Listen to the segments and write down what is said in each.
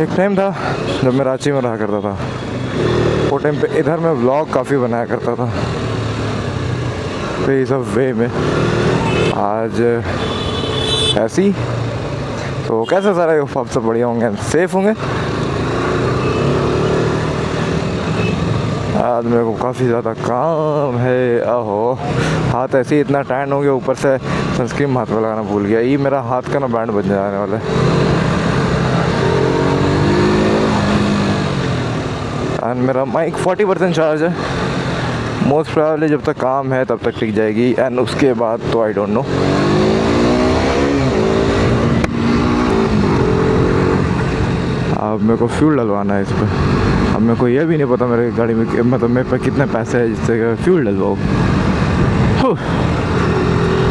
एक टाइम था जब मैं रांची में रहा करता था, वो टाइम पे इधर मैं व्लॉग काफ़ी बनाया करता था पे सब वे में। आज ऐसी तो कैसे सारे आप सब बढ़िया होंगे, सेफ होंगे। आज मेरे को काफ़ी ज़्यादा काम है। आहो, हाथ ऐसे ही इतना टैन हो गया, ऊपर से सनस्क्रीन हाथ में लगाना भूल गया। ये मेरा हाथ का ना बैंड बन जाने वाला है। एंड मेरा माइक 40% चार्ज है। मोस्ट प्रोबेबली जब तक काम है तब तक टिक जाएगी, एंड उसके बाद तो आई डोंट नो। अब मेरे को फ्यूल डलवाना है इस पर। अब मेरे को ये भी नहीं पता मेरे गाड़ी में मतलब मेरे पे कितने पैसे हैं जिससे फ्यूल डलवाओ।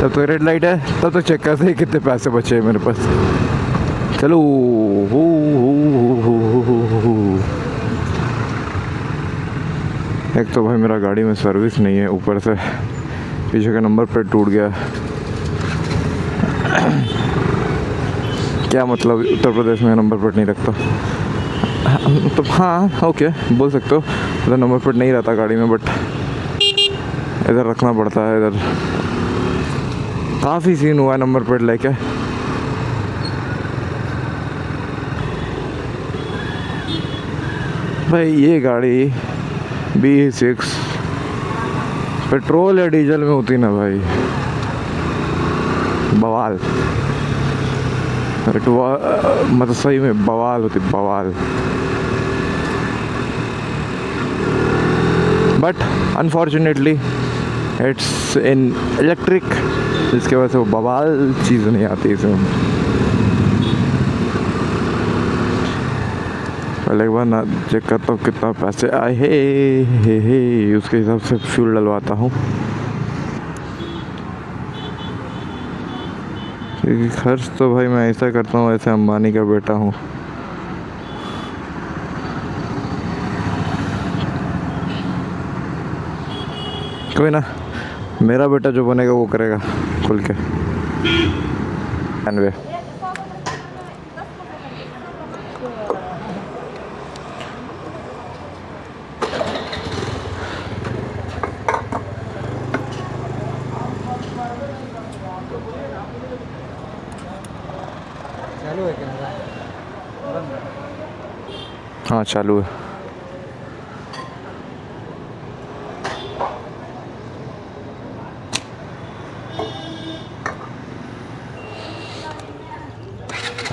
तब तक रेड लाइट है, तब तक चेक करते हैं कितने पैसे बचे हैं मेरे पास। चलो एक तो भाई मेरा गाड़ी में सर्विस नहीं है, ऊपर से पीछे का नंबर प्लेट टूट गया। क्या मतलब उत्तर प्रदेश में नंबर प्लेट नहीं रखता? तो हाँ ओके बोल सकते हो, मतलब नंबर प्लेट नहीं रहता गाड़ी में, बट इधर रखना पड़ता है। इधर काफ़ी सीन हुआ है नंबर प्लेट लेके। भाई ये गाड़ी B6 पेट्रोल या डीजल में होती ना भाई, बवाल। मतलब सही में बवाल होती, बवाल। But unfortunately it's in electric, जिसके वजह से वो बवाल चीज़ नहीं आती इसमें। पहले एक बार ना चेक करता हूँ कितना पैसे आए हे, उसके हिसाब से फ्यूल डलवाता हूँ, क्योंकि खर्च तो भाई मैं ऐसा करता हूँ ऐसे अंबानी का बेटा हूँ। कोई ना, मेरा बेटा जो बनेगा वो करेगा खुल के। एनवे चालू है कैमरा? हाँ चालू है।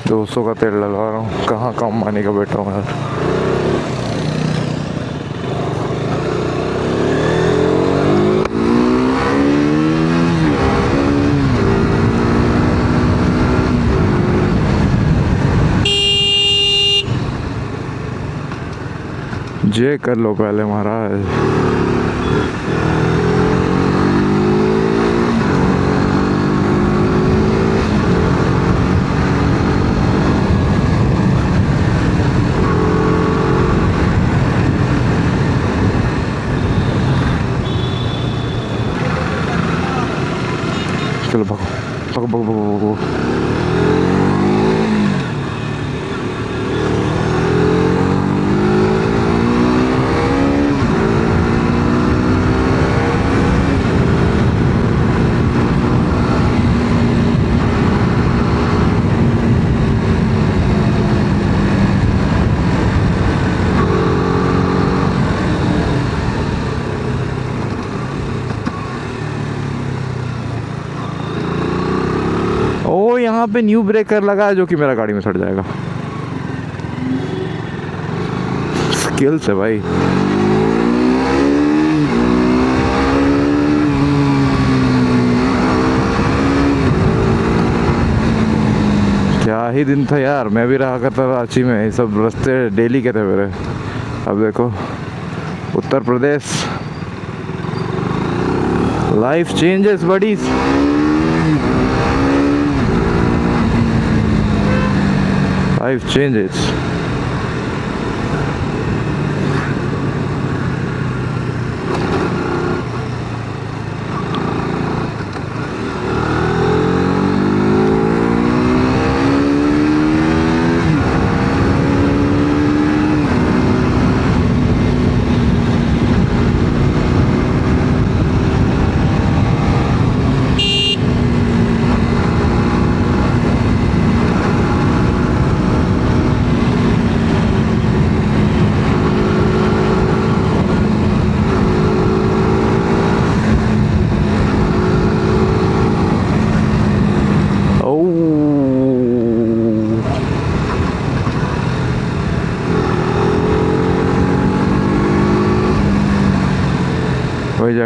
दोस्तों का तेल डलवा रहा हूँ, कहाँ काम मानी का बैठा हूँ यार। जे कर लो पहले महाराज। चलो भागो भागो भागो भागो भागो। ओ यहाँ पे न्यू ब्रेकर लगा है जो कि मेरा गाड़ी में सड़ जाएगा। स्किल्स है भाई। क्या ही दिन था यार, मैं भी रहा करता था रांची में, ये सब रास्ते डेली के थे मेरे। अब देखो Uttar Pradesh, life changes buddies. Life changes.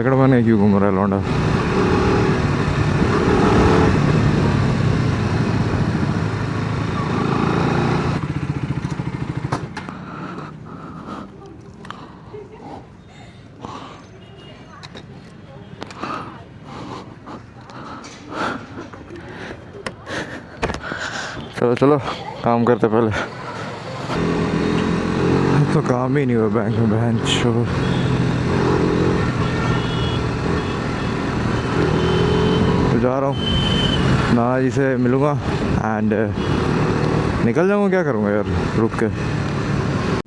Jacket बने क्यों घूम रहा है लौंडा। चलो चलो काम करते पहले। तो काम ही नहीं हुआ बैंक में, बहन चोद। तो जा रहा हूँ ना जी से मिलूँगा एंड निकल जाऊँगा। क्या करूँगा यार रुक के।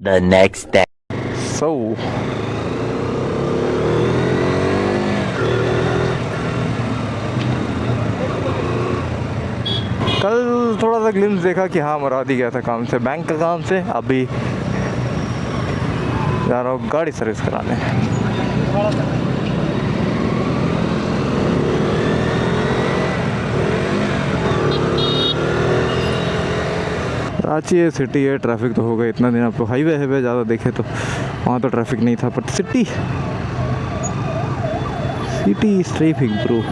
The next day. सो कल थोड़ा सा ग्लिम्स देखा कि हाँ मुराद ही गया था काम से, बैंक का काम से। अभी जा रहा हूँ गाड़ी सर्विस कराने। रांची है, सिटी है, ट्रैफिक तो होगा इतना दिन। आपको हाईवे है ज़्यादा देखे तो वहाँ तो ट्रैफिक नहीं था, but city is traffic bro.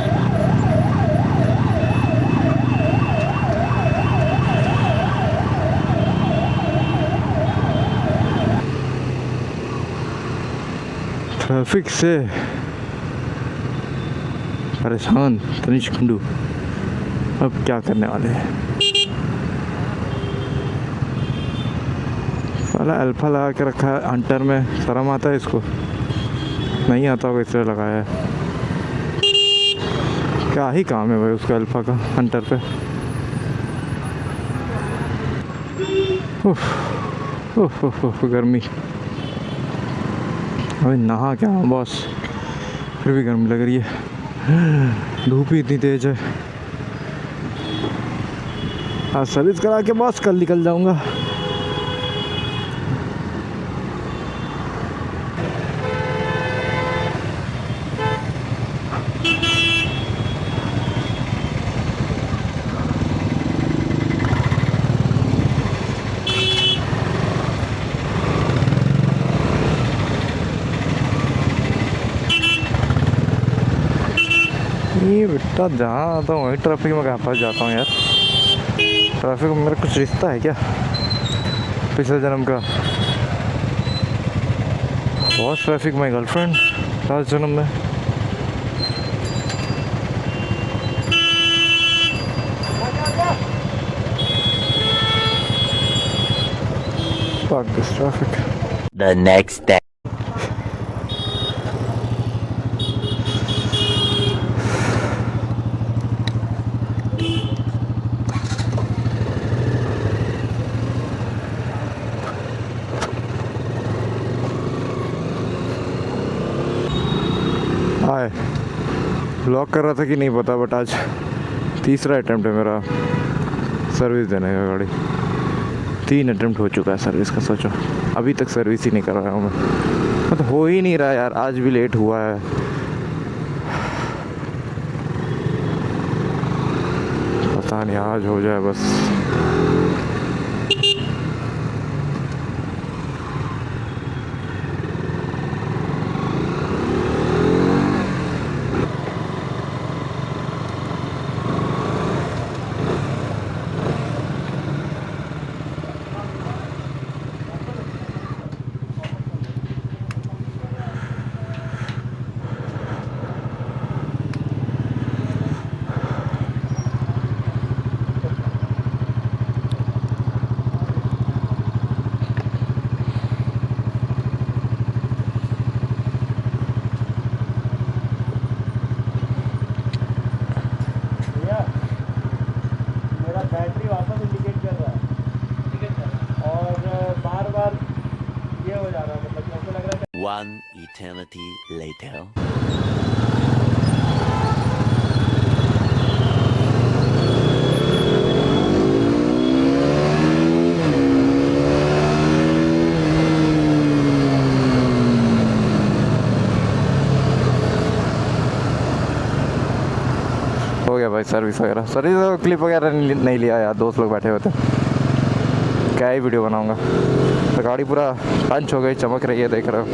Traffic से परेशान तनिष खंडू। अब क्या करने वाले हैं। साला अल्फा लगा के रखा है हंटर में, शर्म आता है इसको? नहीं आता होगा इसलिए लगाया है। क्या ही काम है भाई उसका अल्फा का हंटर पे। उफ गर्मी। अभी नहा क्या बॉस, फिर भी गर्मी लग रही है। धूप ही इतनी तेज है। आज सर्विस करा के बॉस कल निकल जाऊंगा। ये बेटा जहाँ आता हूँ वहीं ट्रैफिक में कहाँ फंस जाता हूँ यार। ट्रैफिक में मेरा कुछ रिश्ता है क्या पिछले जन्म का? बहुत ट्रैफिक में गर्लफ्रेंड लास्ट जन्म में। Fuck this traffic. The next day. Hi, block कर रहा था कि नहीं पता, बट आज तीसरा अटेम्प्ट है मेरा सर्विस देने का गाड़ी। 3 अटेम्प्ट हो चुका है सर्विस का। सोचो अभी तक सर्विस ही नहीं कर रहा हूँ मैं। मतलब हो ही नहीं रहा यार, आज भी लेट हुआ है। पता नहीं आज हो जाए बस। बैटरी वापस इंडिकेट कर रहा है और बार बार ये हो जा रहा है, मतलब ऐसा लग रहा है। One eternity later. हो गया भाई सर्विस वगैरह। सर्विस क्लिप वगैरह नहीं लिया यार, दोस्त लोग बैठे हुए थे। क्या ही वीडियो बनाऊंगा। तो गाड़ी पूरा पंच हो गई, चमक रही है, देख रहे हो।